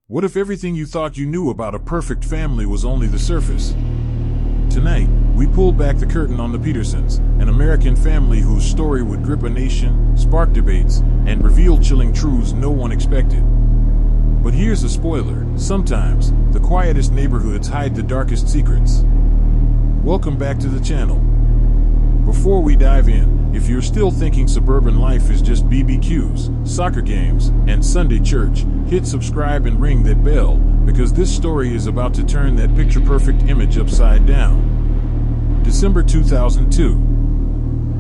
What if everything you thought you knew about a perfect family was only the surface? Tonight, we pull back the curtain on the Petersons, an American family whose story would grip a nation, spark debates, and reveal chilling truths no one expected. But here's a spoiler: sometimes, the quietest neighborhoods hide the darkest secrets. Welcome back to the channel. Before we dive in, if you're still thinking suburban life is just BBQs, soccer games, and Sunday church, hit subscribe and ring that bell, because this story is about to turn that picture-perfect image upside down. December 2002.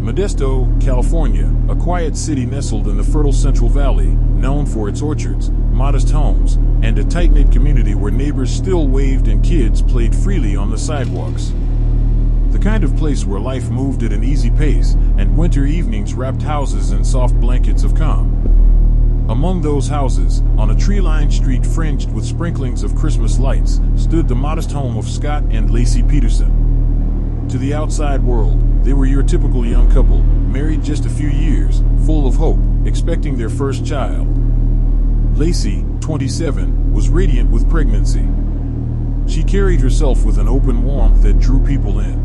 Modesto, California, a quiet city nestled in the fertile Central Valley, known for its orchards, modest homes, and a tight-knit community where neighbors still waved and kids played freely on the sidewalks. The kind of place where life moved at an easy pace, and winter evenings wrapped houses in soft blankets of calm. Among those houses, on a tree-lined street fringed with sprinklings of Christmas lights, stood the modest home of Scott and Lacey Peterson. To the outside world, they were your typical young couple, married just a few years, full of hope, expecting their first child. Lacey, 27, was radiant with pregnancy. She carried herself with an open warmth that drew people in.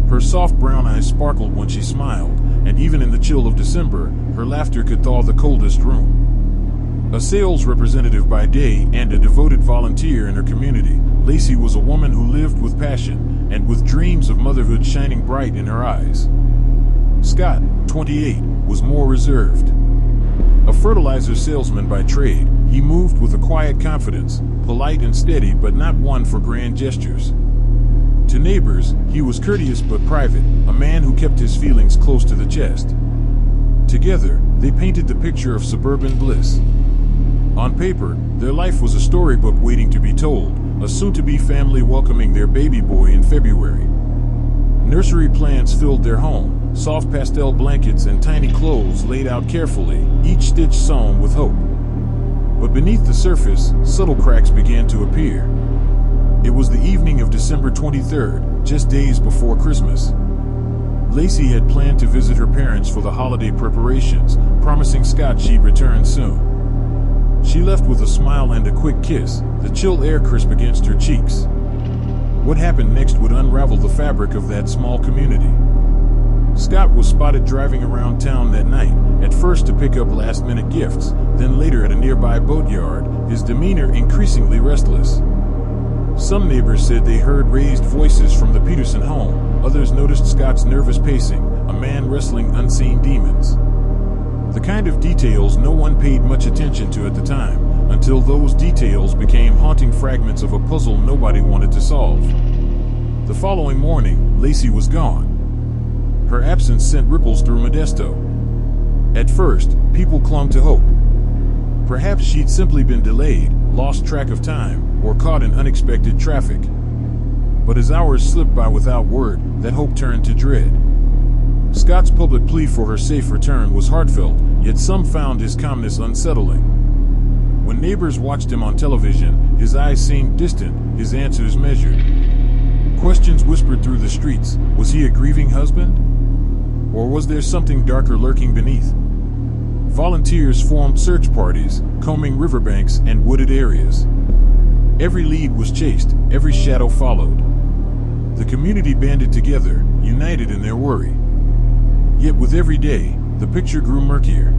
Her soft brown eyes sparkled when she smiled, and even in the chill of December, her laughter could thaw the coldest room. A sales representative by day and a devoted volunteer in her community, Lacey was a woman who lived with passion, and with dreams of motherhood shining bright in her eyes. Scott, 28, was more reserved. A fertilizer salesman by trade, he moved with a quiet confidence, polite and steady but not one for grand gestures. To neighbors, he was courteous but private, a man who kept his feelings close to the chest. Together, they painted the picture of suburban bliss. On paper, their life was a storybook waiting to be told, a soon-to-be family welcoming their baby boy in February. Nursery plants filled their home, soft pastel blankets and tiny clothes laid out carefully, each stitch sewn with hope. But beneath the surface, subtle cracks began to appear. It was the evening of December 23rd, just days before Christmas. Lacey had planned to visit her parents for the holiday preparations, promising Scott she'd return soon. She left with a smile and a quick kiss, the chill air crisp against her cheeks. What happened next would unravel the fabric of that small community. Scott was spotted driving around town that night, at first to pick up last-minute gifts, then later at a nearby boatyard, his demeanor increasingly restless. Some neighbors said they heard raised voices from the Peterson home, others noticed Scott's nervous pacing, a man wrestling unseen demons. The kind of details no one paid much attention to at the time, until those details became haunting fragments of a puzzle nobody wanted to solve. The following morning, Lacey was gone. Her absence sent ripples through Modesto. At first, people clung to hope. Perhaps she'd simply been delayed, lost track of time, or caught in unexpected traffic. But as hours slipped by without word, that hope turned to dread. Scott's public plea for her safe return was heartfelt, yet some found his calmness unsettling. When neighbors watched him on television, his eyes seemed distant, his answers measured. Questions whispered through the streets: was he a grieving husband? Or was there something darker lurking beneath? Volunteers formed search parties, combing riverbanks and wooded areas. Every lead was chased, every shadow followed. The community banded together, united in their worry. Yet with every day, the picture grew murkier.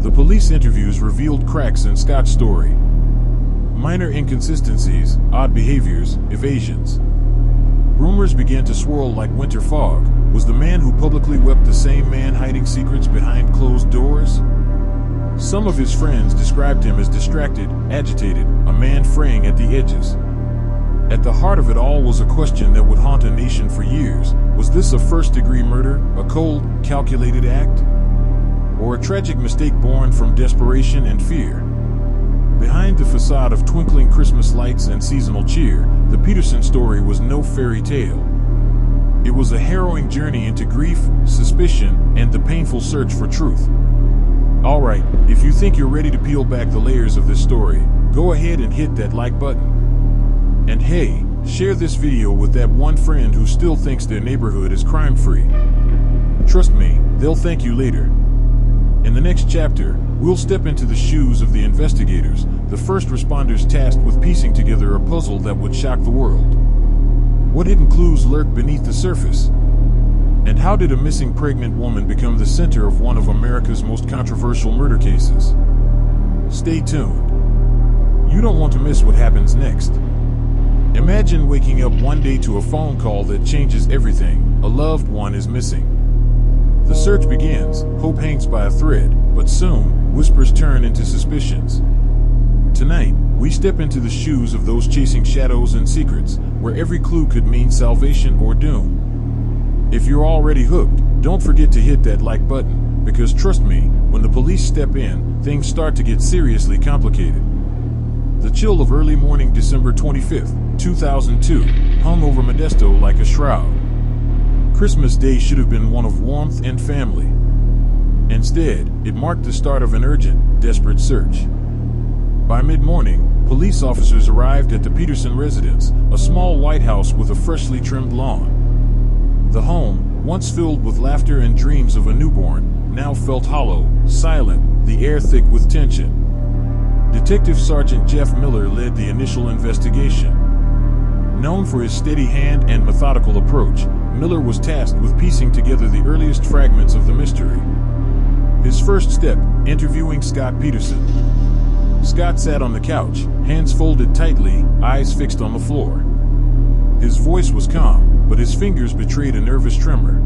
The police interviews revealed cracks in Scott's story. Minor inconsistencies, odd behaviors, evasions. Rumors began to swirl like winter fog. Was the man who publicly wept the same man hiding secrets behind closed doors? Some of his friends described him as distracted, agitated, a man fraying at the edges. At the heart of it all was a question that would haunt a nation for years. Was this a first-degree murder, a cold, calculated act? Or a tragic mistake born from desperation and fear? Behind the facade of twinkling Christmas lights and seasonal cheer, the Peterson story was no fairy tale. It was a harrowing journey into grief, suspicion, and the painful search for truth. Alright, if you think you're ready to peel back the layers of this story, go ahead and hit that like button. And hey, share this video with that one friend who still thinks their neighborhood is crime-free. Trust me, they'll thank you later. In the next chapter, we'll step into the shoes of the investigators, the first responders tasked with piecing together a puzzle that would shock the world. What hidden clues lurk beneath the surface? And how did a missing pregnant woman become the center of one of America's most controversial murder cases? Stay tuned. You don't want to miss what happens next. Imagine waking up one day to a phone call that changes everything. A loved one is missing. The search begins, hope hangs by a thread, but soon, whispers turn into suspicions. Tonight, we step into the shoes of those chasing shadows and secrets, where every clue could mean salvation or doom. If you're already hooked, don't forget to hit that like button, because trust me, when the police step in, things start to get seriously complicated. The chill of early morning December 25th, 2002, hung over Modesto like a shroud. Christmas Day should have been one of warmth and family. Instead, it marked the start of an urgent, desperate search. By mid-morning, police officers arrived at the Peterson residence, a small white house with a freshly trimmed lawn. The home, once filled with laughter and dreams of a newborn, now felt hollow, silent, the air thick with tension. Detective Sergeant Jeff Miller led the initial investigation. Known for his steady hand and methodical approach, Miller was tasked with piecing together the earliest fragments of the mystery. His first step, interviewing Scott Peterson. Scott sat on the couch, hands folded tightly, eyes fixed on the floor. His voice was calm, but his fingers betrayed a nervous tremor.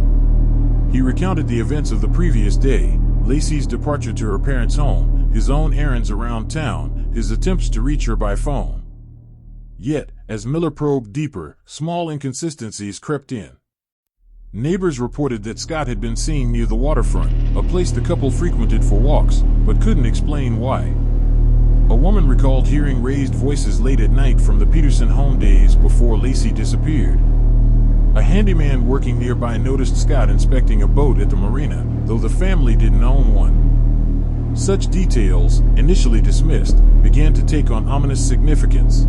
He recounted the events of the previous day, Lacey's departure to her parents' home, his own errands around town, his attempts to reach her by phone. Yet, as Miller probed deeper, small inconsistencies crept in. Neighbors reported that Scott had been seen near the waterfront, a place the couple frequented for walks, but couldn't explain why. A woman recalled hearing raised voices late at night from the Peterson home days before Lacey disappeared. A handyman working nearby noticed Scott inspecting a boat at the marina, though the family didn't own one. Such details, initially dismissed, began to take on ominous significance.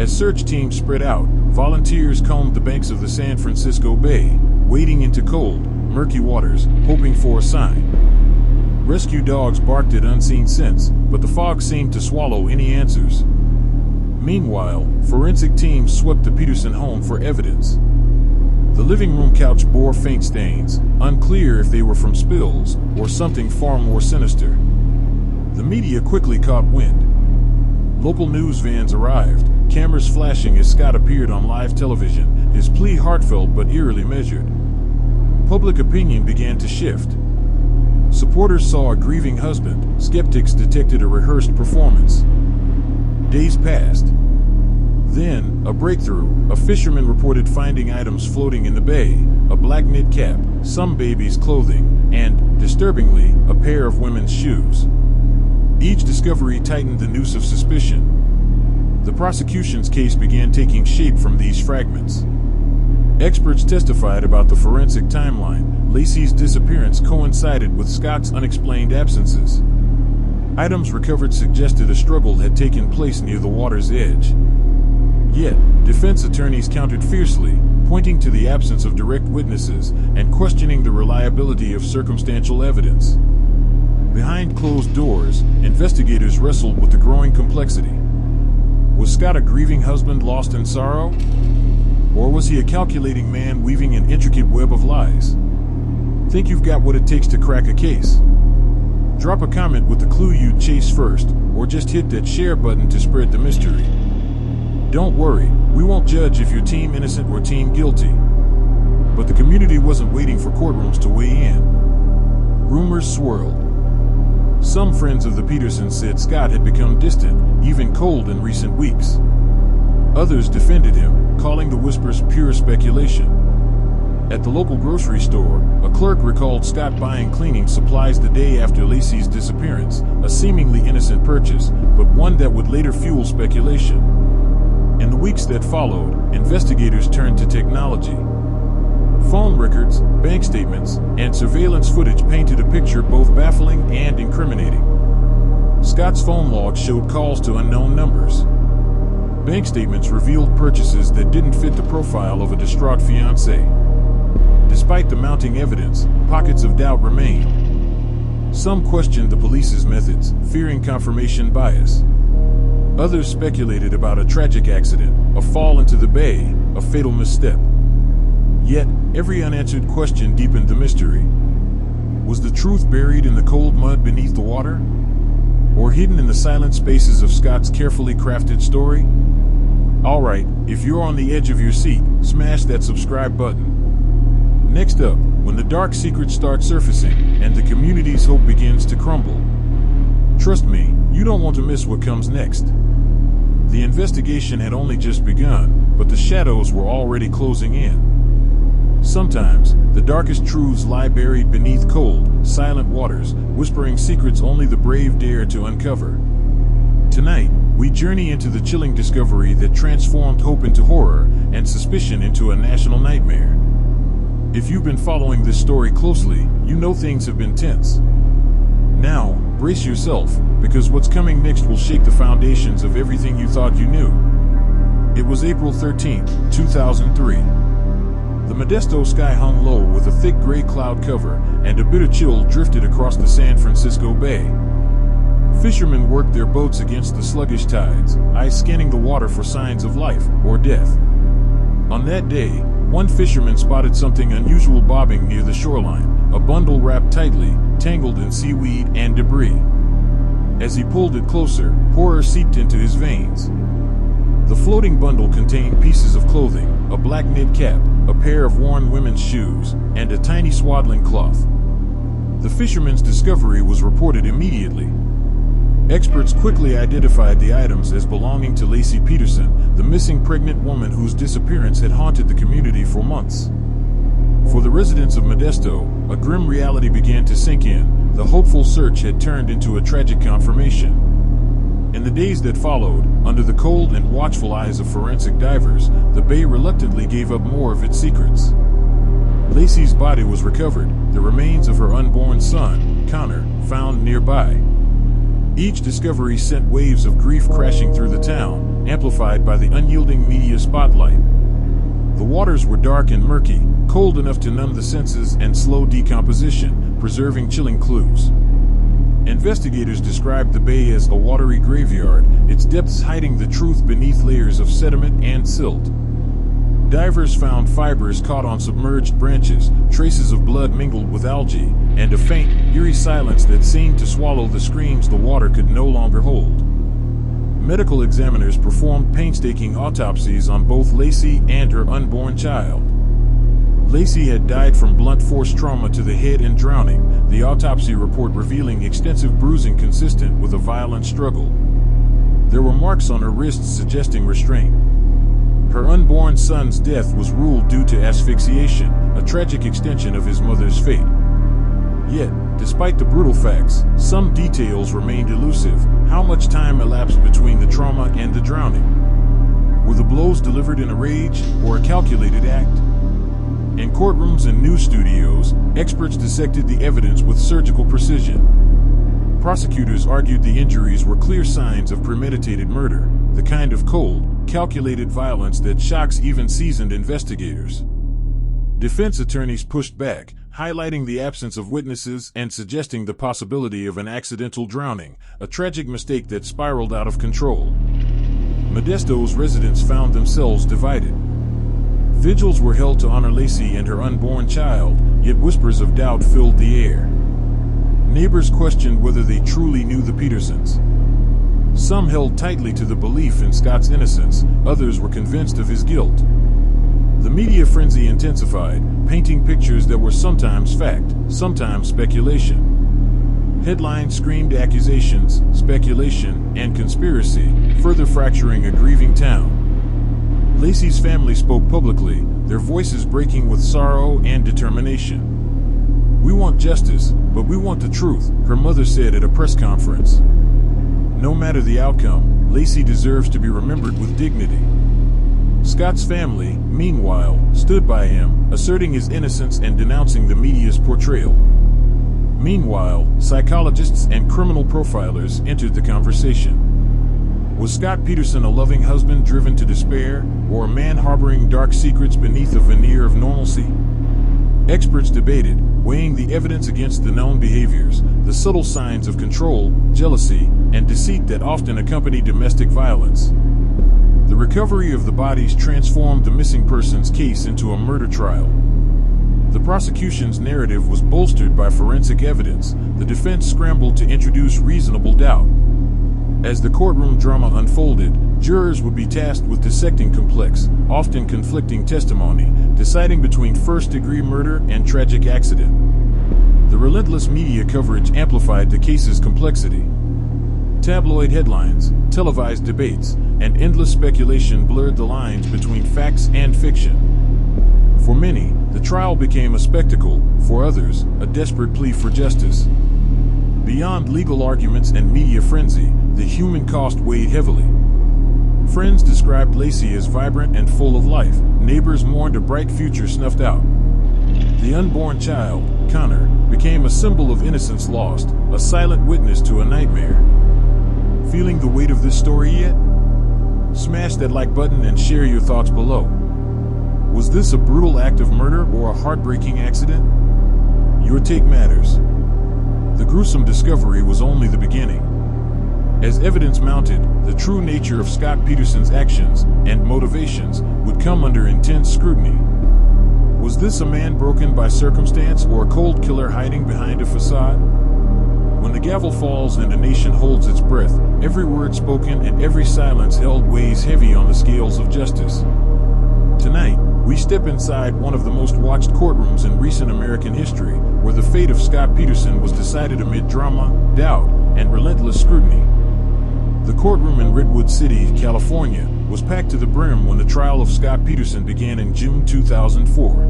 As search teams spread out, volunteers combed the banks of the San Francisco Bay, wading into cold, murky waters, hoping for a sign. Rescue dogs barked at unseen scents, but the fog seemed to swallow any answers. Meanwhile, forensic teams swept the Peterson home for evidence. The living room couch bore faint stains, unclear if they were from spills or something far more sinister. The media quickly caught wind. Local news vans arrived, cameras flashing as Scott appeared on live television, his plea heartfelt but eerily measured. Public opinion began to shift. Supporters saw a grieving husband, skeptics detected a rehearsed performance. Days passed. Then, a breakthrough. A fisherman reported finding items floating in the bay, a black knit cap, some baby's clothing, and, disturbingly, a pair of women's shoes. Each discovery tightened the noose of suspicion. The prosecution's case began taking shape from these fragments. Experts testified about the forensic timeline. Lacey's disappearance coincided with Scott's unexplained absences. Items recovered suggested a struggle had taken place near the water's edge. Yet, defense attorneys countered fiercely, pointing to the absence of direct witnesses and questioning the reliability of circumstantial evidence. Behind closed doors, investigators wrestled with the growing complexity. Was Scott a grieving husband lost in sorrow? Or was he a calculating man weaving an intricate web of lies? Think you've got what it takes to crack a case? Drop a comment with the clue you'd chase first, or just hit that share button to spread the mystery. Don't worry, we won't judge if you're team innocent or team guilty. But the community wasn't waiting for courtrooms to weigh in. Rumors swirled. Some friends of the Petersons said Scott had become distant, even cold in recent weeks. Others defended him, calling the whispers pure speculation. At the local grocery store, a clerk recalled Scott buying cleaning supplies the day after Lacey's disappearance, a seemingly innocent purchase, but one that would later fuel speculation. In the weeks that followed, investigators turned to technology. Phone records, bank statements, and surveillance footage painted a picture both baffling and incriminating. Scott's phone log showed calls to unknown numbers. Bank statements revealed purchases that didn't fit the profile of a distraught fiancé. Despite the mounting evidence, pockets of doubt remained. Some questioned the police's methods, fearing confirmation bias. Others speculated about a tragic accident, a fall into the bay, a fatal misstep. Yet, every unanswered question deepened the mystery. Was the truth buried in the cold mud beneath the water? Or hidden in the silent spaces of Scott's carefully crafted story? Alright, if you're on the edge of your seat, smash that subscribe button. Next up, when the dark secrets start surfacing and the community's hope begins to crumble. Trust me, you don't want to miss what comes next. The investigation had only just begun, but the shadows were already closing in. Sometimes, the darkest truths lie buried beneath cold, silent waters, whispering secrets only the brave dare to uncover. Tonight, we journey into the chilling discovery that transformed hope into horror and suspicion into a national nightmare. If you've been following this story closely, you know things have been tense. Now, brace yourself, because what's coming next will shake the foundations of everything you thought you knew. It was April 13, 2003. The Modesto sky hung low with a thick gray cloud cover, and a bitter chill drifted across the San Francisco Bay. Fishermen worked their boats against the sluggish tides, eyes scanning the water for signs of life or death. On that day, one fisherman spotted something unusual bobbing near the shoreline, a bundle wrapped tightly, tangled in seaweed and debris. As he pulled it closer, horror seeped into his veins. The floating bundle contained pieces of clothing, a black knit cap, a pair of worn women's shoes, and a tiny swaddling cloth. The fisherman's discovery was reported immediately. Experts quickly identified the items as belonging to Lacey Peterson, the missing pregnant woman whose disappearance had haunted the community for months. For the residents of Modesto, a grim reality began to sink in. The hopeful search had turned into a tragic confirmation. In the days that followed, under the cold and watchful eyes of forensic divers, the bay reluctantly gave up more of its secrets. Lacey's body was recovered, the remains of her unborn son, Connor, found nearby. Each discovery sent waves of grief crashing through the town, amplified by the unyielding media spotlight. The waters were dark and murky, cold enough to numb the senses and slow decomposition, preserving chilling clues. Investigators described the bay as a watery graveyard, its depths hiding the truth beneath layers of sediment and silt. Divers found fibers caught on submerged branches, traces of blood mingled with algae, and a faint, eerie silence that seemed to swallow the screams the water could no longer hold. Medical examiners performed painstaking autopsies on both Lacey and her unborn child. Lacey had died from blunt force trauma to the head and drowning, the autopsy report revealing extensive bruising consistent with a violent struggle. There were marks on her wrists suggesting restraint. Her unborn son's death was ruled due to asphyxiation, a tragic extension of his mother's fate. Yet, despite the brutal facts, some details remained elusive. How much time elapsed between the trauma and the drowning? Were the blows delivered in a rage or a calculated act? In courtrooms and news studios, experts dissected the evidence with surgical precision. Prosecutors argued the injuries were clear signs of premeditated murder, the kind of cold, calculated violence that shocks even seasoned investigators. Defense attorneys pushed back, highlighting the absence of witnesses and suggesting the possibility of an accidental drowning, a tragic mistake that spiraled out of control. Modesto's residents found themselves divided. Vigils were held to honor Lacey and her unborn child, yet whispers of doubt filled the air. Neighbors questioned whether they truly knew the Petersons. Some held tightly to the belief in Scott's innocence, others were convinced of his guilt. The media frenzy intensified, painting pictures that were sometimes fact, sometimes speculation. Headlines screamed accusations, speculation, and conspiracy, further fracturing a grieving town. Lacey's family spoke publicly, their voices breaking with sorrow and determination. "We want justice, but we want the truth," her mother said at a press conference. No matter the outcome, Lacey deserves to be remembered with dignity. Scott's family, meanwhile, stood by him, asserting his innocence and denouncing the media's portrayal. Meanwhile, psychologists and criminal profilers entered the conversation. Was Scott Peterson a loving husband driven to despair, or a man harboring dark secrets beneath a veneer of normalcy? Experts debated, weighing the evidence against the known behaviors, the subtle signs of control, jealousy, and deceit that often accompany domestic violence. The recovery of the bodies transformed the missing persons case into a murder trial. The prosecution's narrative was bolstered by forensic evidence. The defense scrambled to introduce reasonable doubt. As the courtroom drama unfolded, jurors would be tasked with dissecting complex, often conflicting testimony, deciding between first-degree murder and tragic accident. The relentless media coverage amplified the case's complexity. Tabloid headlines, televised debates, and endless speculation blurred the lines between facts and fiction. For many, the trial became a spectacle; for others, a desperate plea for justice. Beyond legal arguments and media frenzy, the human cost weighed heavily. Friends described Lacey as vibrant and full of life. Neighbors mourned a bright future snuffed out. The unborn child, Connor, became a symbol of innocence lost, a silent witness to a nightmare. Feeling the weight of this story yet? Smash that like button and share your thoughts below. Was this a brutal act of murder or a heartbreaking accident? Your take matters. The gruesome discovery was only the beginning. As evidence mounted, the true nature of Scott Peterson's actions and motivations would come under intense scrutiny. Was this a man broken by circumstance or a cold killer hiding behind a facade? When the gavel falls and a nation holds its breath, every word spoken and every silence held weighs heavy on the scales of justice. Tonight, we step inside one of the most watched courtrooms in recent American history, where the fate of Scott Peterson was decided amid drama, doubt, and relentless scrutiny. The courtroom in Redwood City, California, was packed to the brim when the trial of Scott Peterson began in June 2004.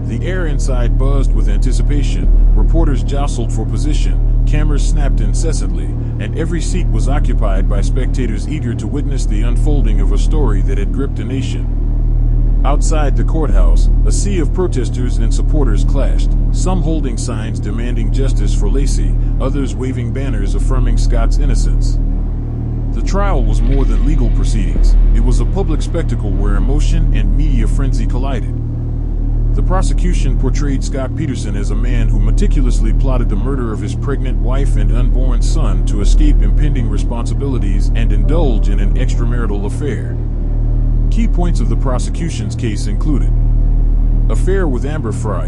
The air inside buzzed with anticipation, reporters jostled for position, cameras snapped incessantly, and every seat was occupied by spectators eager to witness the unfolding of a story that had gripped a nation. Outside the courthouse, a sea of protesters and supporters clashed, some holding signs demanding justice for Lacey, others waving banners affirming Scott's innocence. The trial was more than legal proceedings. It was a public spectacle where emotion and media frenzy collided. The prosecution portrayed Scott Peterson as a man who meticulously plotted the murder of his pregnant wife and unborn son to escape impending responsibilities and indulge in an extramarital affair. Key points of the prosecution's case included: affair with Amber Fry,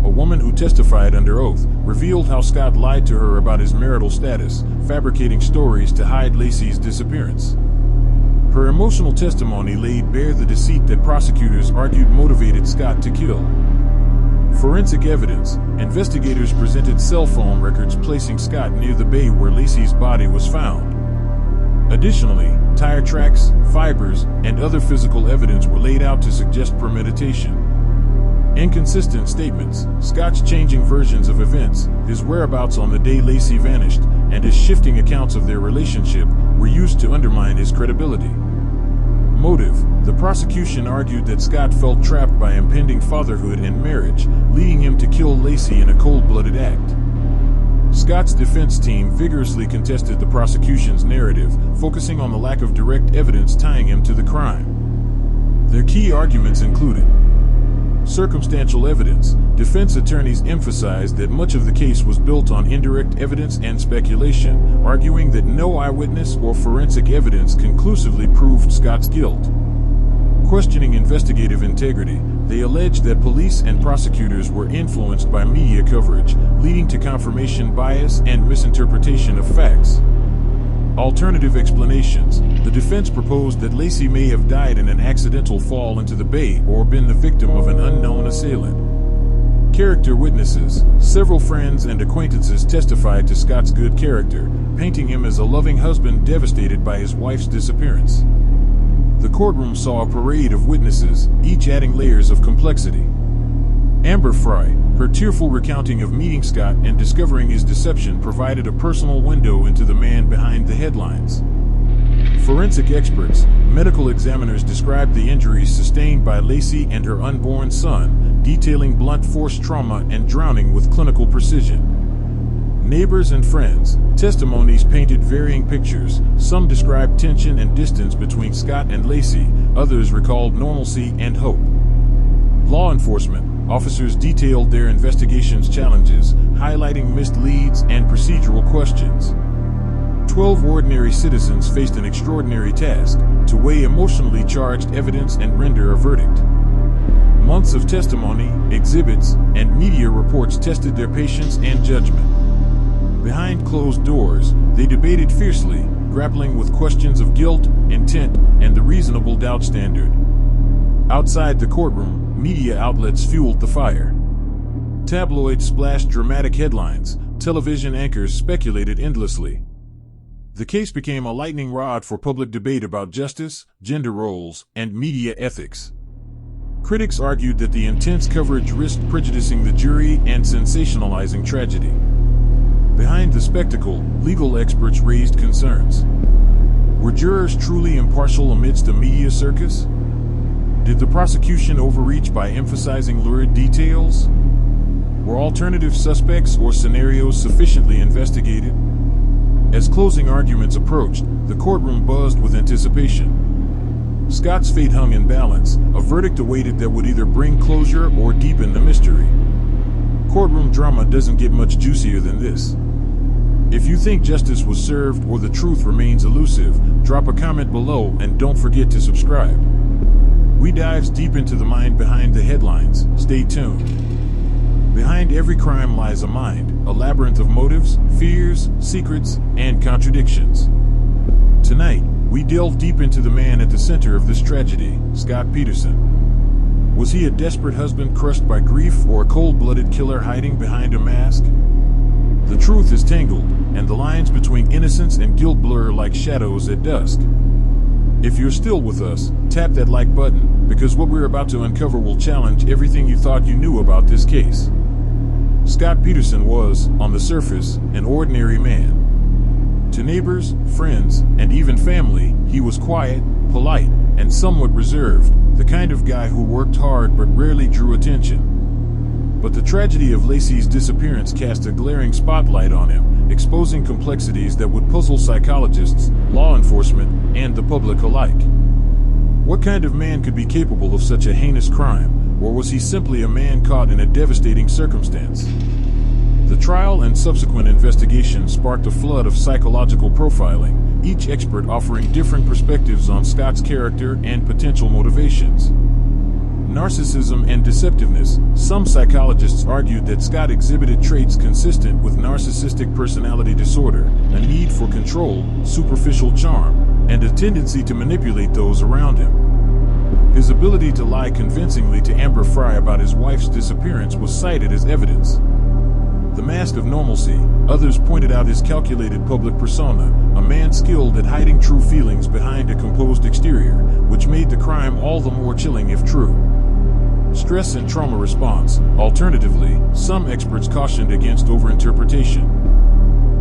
a woman who testified under oath, revealed how Scott lied to her about his marital status, fabricating stories to hide Lacey's disappearance. Her emotional testimony laid bare the deceit that prosecutors argued motivated Scott to kill. Forensic evidence: investigators presented cell phone records placing Scott near the bay where Lacey's body was found. Additionally, tire tracks, fibers, and other physical evidence were laid out to suggest premeditation. Inconsistent statements: Scott's changing versions of events, his whereabouts on the day Lacey vanished, and his shifting accounts of their relationship were used to undermine his credibility. Motive: the prosecution argued that Scott felt trapped by impending fatherhood and marriage, leading him to kill Lacey in a cold-blooded act. Scott's defense team vigorously contested the prosecution's narrative, focusing on the lack of direct evidence tying him to the crime. Their key arguments included: circumstantial evidence: defense attorneys emphasized that much of the case was built on indirect evidence and speculation, arguing that no eyewitness or forensic evidence conclusively proved Scott's guilt. Questioning investigative integrity, they alleged that police and prosecutors were influenced by media coverage, leading to confirmation bias and misinterpretation of facts. Alternative explanations: the defense proposed that Lacey may have died in an accidental fall into the bay or been the victim of an unknown assailant. Character witnesses: several friends and acquaintances testified to Scott's good character, painting him as a loving husband devastated by his wife's disappearance. The courtroom saw a parade of witnesses, each adding layers of complexity. Amber Fry, her tearful recounting of meeting Scott and discovering his deception, provided a personal window into the man behind the headlines. Forensic experts, medical examiners described the injuries sustained by Lacey and her unborn son, detailing blunt force trauma and drowning with clinical precision. Neighbors and friends, testimonies painted varying pictures. Some described tension and distance between Scott and Lacey, others recalled normalcy and hope. Law enforcement, officers detailed their investigation's challenges, highlighting missed leads and procedural questions. 12 ordinary citizens faced an extraordinary task: to weigh emotionally charged evidence and render a verdict. Months of testimony, exhibits, and media reports tested their patience and judgment. Behind closed doors, they debated fiercely, grappling with questions of guilt, intent, and the reasonable doubt standard. Outside the courtroom, media outlets fueled the fire. Tabloids splashed dramatic headlines, television anchors speculated endlessly. The case became a lightning rod for public debate about justice, gender roles, and media ethics. Critics argued that the intense coverage risked prejudicing the jury and sensationalizing tragedy. Behind the spectacle, legal experts raised concerns. Were jurors truly impartial amidst a media circus? Did the prosecution overreach by emphasizing lurid details? Were alternative suspects or scenarios sufficiently investigated? As closing arguments approached, the courtroom buzzed with anticipation. Scott's fate hung in balance, a verdict awaited that would either bring closure or deepen the mystery. Courtroom drama doesn't get much juicier than this. If you think justice was served or the truth remains elusive, drop a comment below and don't forget to subscribe. We dive deep into the mind behind the headlines. Stay tuned. Behind every crime lies a mind, a labyrinth of motives, fears, secrets, and contradictions. Tonight, we delve deep into the man at the center of this tragedy, Scott Peterson. Was he a desperate husband crushed by grief or a cold-blooded killer hiding behind a mask? The truth is tangled, and the lines between innocence and guilt blur like shadows at dusk. If you're still with us, tap that like button, because what we're about to uncover will challenge everything you thought you knew about this case. Scott Peterson was, on the surface, an ordinary man. To neighbors, friends, and even family, he was quiet, polite, and somewhat reserved, the kind of guy who worked hard but rarely drew attention. But the tragedy of Lacey's disappearance cast a glaring spotlight on him, exposing complexities that would puzzle psychologists, law enforcement, and the public alike. What kind of man could be capable of such a heinous crime, or was he simply a man caught in a devastating circumstance? The trial and subsequent investigation sparked a flood of psychological profiling, each expert offering different perspectives on Scott's character and potential motivations. Narcissism and deceptiveness. Some psychologists argued that Scott exhibited traits consistent with narcissistic personality disorder, a need for control, superficial charm, and a tendency to manipulate those around him. His ability to lie convincingly to Amber Fry about his wife's disappearance was cited as evidence. The mask of normalcy. Others pointed out his calculated public persona, a man skilled at hiding true feelings behind a composed exterior, which made the crime all the more chilling if true. Stress and trauma response. Alternatively, some experts cautioned against overinterpretation.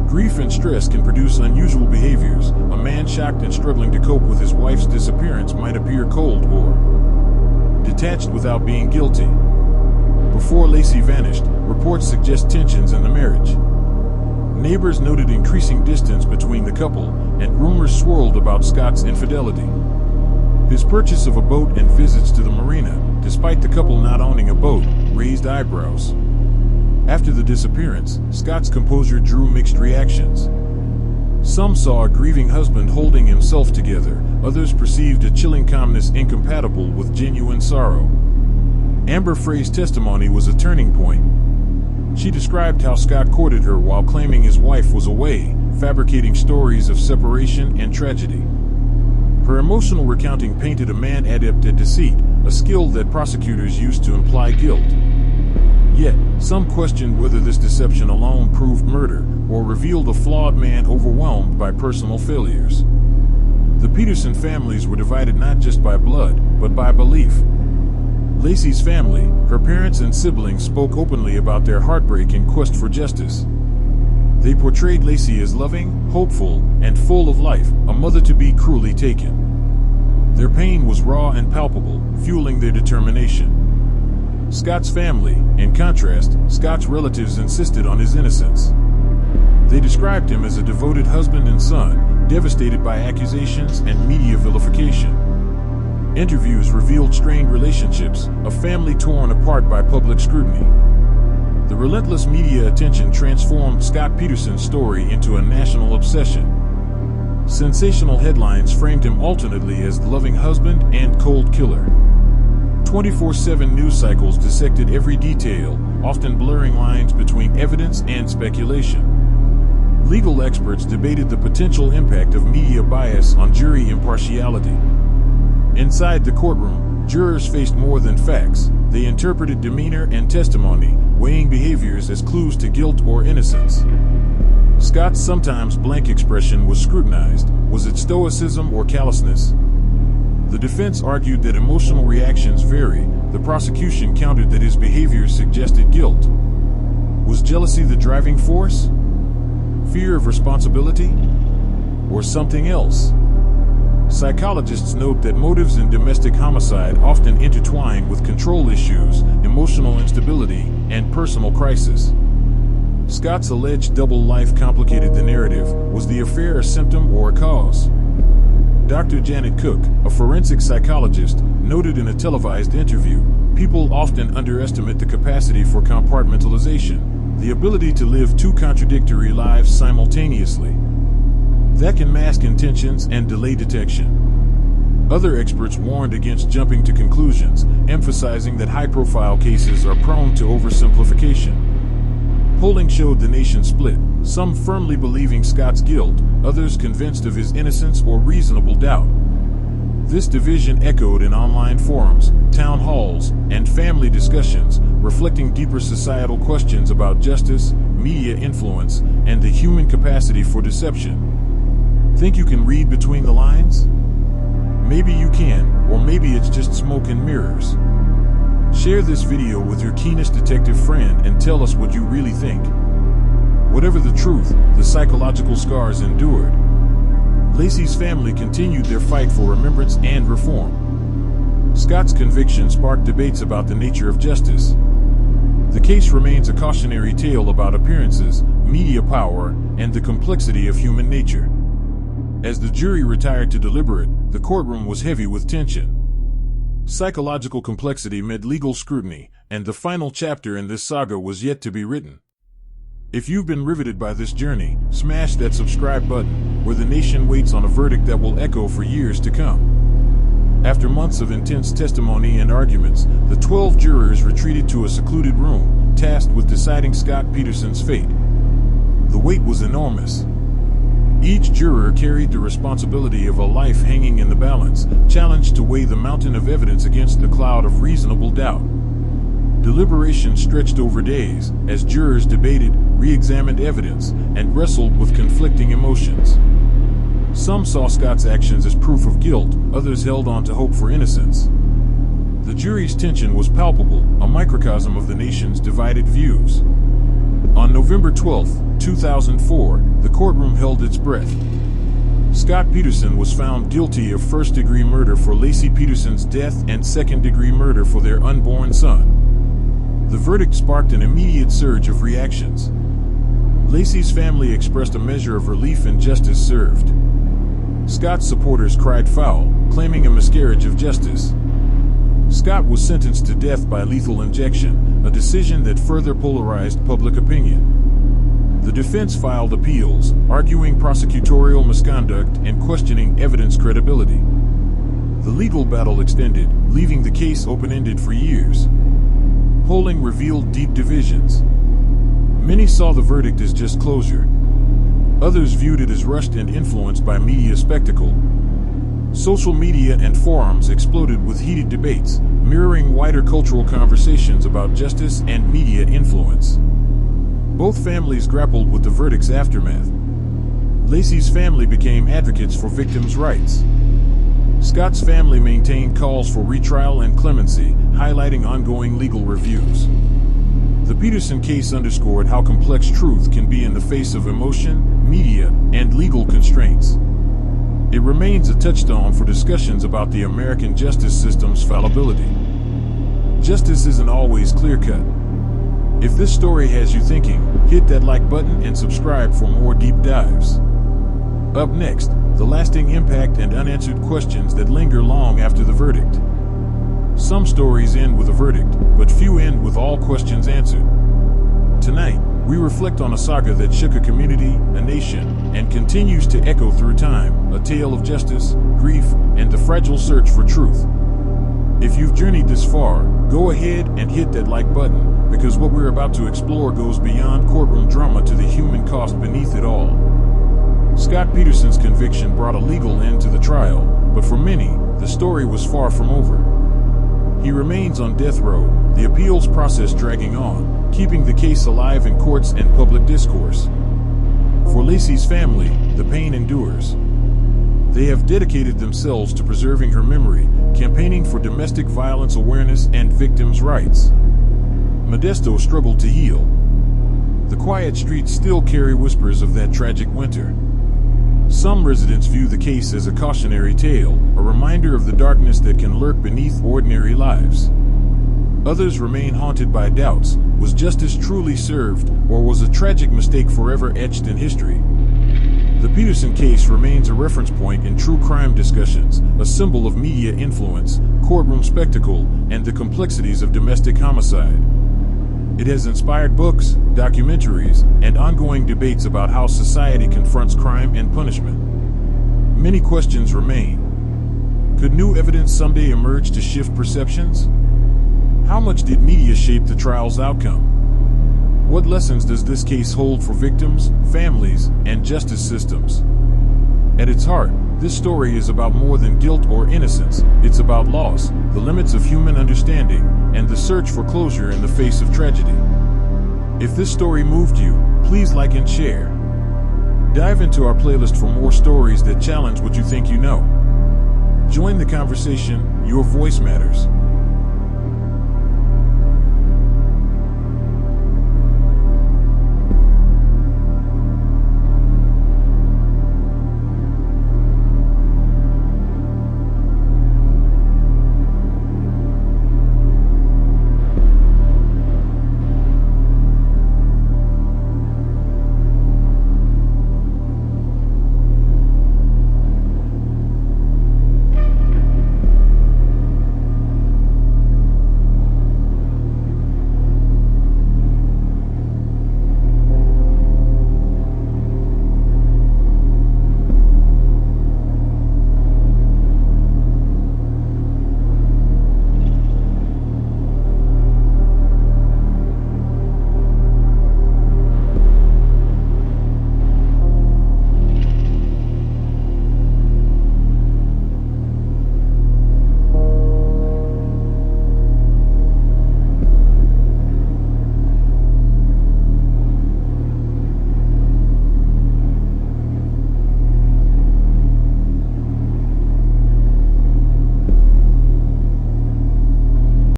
Grief and stress can produce unusual behaviors. A man shocked and struggling to cope with his wife's disappearance might appear cold or detached without being guilty. Before Lacey vanished, reports suggest tensions in the marriage. Neighbors noted increasing distance between the couple, and rumors swirled about Scott's infidelity. His purchase of a boat and visits to the marina, despite the couple not owning a boat, raised eyebrows. After the disappearance, Scott's composure drew mixed reactions. Some saw a grieving husband holding himself together, others perceived a chilling calmness incompatible with genuine sorrow. Amber Fray's testimony was a turning point. She described how Scott courted her while claiming his wife was away, fabricating stories of separation and tragedy. Her emotional recounting painted a man adept at deceit, a skill that prosecutors used to imply guilt. Yet, some questioned whether this deception alone proved murder, or revealed a flawed man overwhelmed by personal failures. The Peterson families were divided not just by blood, but by belief. Lacey's family, her parents and siblings, spoke openly about their heartbreak and quest for justice. They portrayed Lacey as loving, hopeful, and full of life, a mother-to-be cruelly taken. Their pain was raw and palpable, fueling their determination. Scott's family, in contrast, Scott's relatives insisted on his innocence. They described him as a devoted husband and son, devastated by accusations and media vilification. Interviews revealed strained relationships, a family torn apart by public scrutiny. The relentless media attention transformed Scott Peterson's story into a national obsession. Sensational headlines framed him alternately as loving husband and cold killer. 24/7 news cycles dissected every detail, often blurring lines between evidence and speculation. Legal experts debated the potential impact of media bias on jury impartiality. Inside the courtroom, jurors faced more than facts. They interpreted demeanor and testimony, weighing behaviors as clues to guilt or innocence. Scott's sometimes blank expression was scrutinized. Was it stoicism or callousness? The defense argued that emotional reactions vary. The prosecution countered that his behavior suggested guilt. Was jealousy the driving force? Fear of responsibility? Or something else? Psychologists note that motives in domestic homicide often intertwine with control issues, emotional instability, and personal crisis. Scott's alleged double life complicated the narrative. Was the affair a symptom or a cause? Dr. Janet Cook, a forensic psychologist, noted in a televised interview, people often underestimate the capacity for compartmentalization, the ability to live two contradictory lives simultaneously. That can mask intentions and delay detection. Other experts warned against jumping to conclusions, emphasizing that high-profile cases are prone to oversimplification. Polling showed the nation split, some firmly believing Scott's guilt, others convinced of his innocence or reasonable doubt. This division echoed in online forums, town halls, and family discussions, reflecting deeper societal questions about justice, media influence, and the human capacity for deception. Think you can read between the lines? Maybe you can, or maybe it's just smoke and mirrors. Share this video with your keenest detective friend and tell us what you really think. Whatever the truth, the psychological scars endured. Lacey's family continued their fight for remembrance and reform. Scott's conviction sparked debates about the nature of justice. The case remains a cautionary tale about appearances, media power, and the complexity of human nature. As the jury retired to deliberate, the courtroom was heavy with tension. Psychological complexity met legal scrutiny, and the final chapter in this saga was yet to be written. If you've been riveted by this journey, smash that subscribe button, where the nation waits on a verdict that will echo for years to come. After months of intense testimony and arguments, the 12 jurors retreated to a secluded room, tasked with deciding Scott Peterson's fate. The weight was enormous. Each juror carried the responsibility of a life hanging in the balance, challenged to weigh the mountain of evidence against the cloud of reasonable doubt. Deliberation stretched over days, as jurors debated, re-examined evidence, and wrestled with conflicting emotions. Some saw Scott's actions as proof of guilt, others held on to hope for innocence. The jury's tension was palpable, a microcosm of the nation's divided views. On November 12, 2004, the courtroom held its breath. Scott Peterson was found guilty of first-degree murder for Lacey Peterson's death and second-degree murder for their unborn son. The verdict sparked an immediate surge of reactions. Lacey's family expressed a measure of relief and justice served. Scott's supporters cried foul, claiming a miscarriage of justice. Scott was sentenced to death by lethal injection, a decision that further polarized public opinion. The defense filed appeals, arguing prosecutorial misconduct and questioning evidence credibility. The legal battle extended, leaving the case open-ended for years. Polling revealed deep divisions. Many saw the verdict as just closure. Others viewed it as rushed and influenced by media spectacle. Social media and forums exploded with heated debates, mirroring wider cultural conversations about justice and media influence. Both families grappled with the verdict's aftermath. Lacey's family became advocates for victims' rights. Scott's family maintained calls for retrial and clemency, highlighting ongoing legal reviews. The Peterson case underscored how complex truth can be in the face of emotion, media, and legal constraints. It remains a touchstone for discussions about the American justice system's fallibility. Justice isn't always clear-cut. If this story has you thinking, hit that like button and subscribe for more deep dives. Up next, the lasting impact and unanswered questions that linger long after the verdict. Some stories end with a verdict, but few end with all questions answered. Tonight, we reflect on a saga that shook a community, a nation, and continues to echo through time, a tale of justice, grief, and the fragile search for truth. If you've journeyed this far, go ahead and hit that like button, because what we're about to explore goes beyond courtroom drama to the human cost beneath it all. Scott Peterson's conviction brought a legal end to the trial, but for many, the story was far from over. He remains on death row, the appeals process dragging on, keeping the case alive in courts and public discourse. For Laci's family, the pain endures. They have dedicated themselves to preserving her memory, campaigning for domestic violence awareness and victims' rights. Modesto struggled to heal. The quiet streets still carry whispers of that tragic winter. Some residents view the case as a cautionary tale, a reminder of the darkness that can lurk beneath ordinary lives. Others remain haunted by doubts: was justice truly served, or was a tragic mistake forever etched in history? The Peterson case remains a reference point in true crime discussions, a symbol of media influence, courtroom spectacle, and the complexities of domestic homicide. It has inspired books, documentaries, and ongoing debates about how society confronts crime and punishment. Many questions remain. Could new evidence someday emerge to shift perceptions? How much did media shape the trial's outcome? What lessons does this case hold for victims, families, and justice systems? At its heart, this story is about more than guilt or innocence. It's about loss, the limits of human understanding, and the search for closure in the face of tragedy. If this story moved you, please like and share. Dive into our playlist for more stories that challenge what you think you know. Join the conversation. Your voice matters.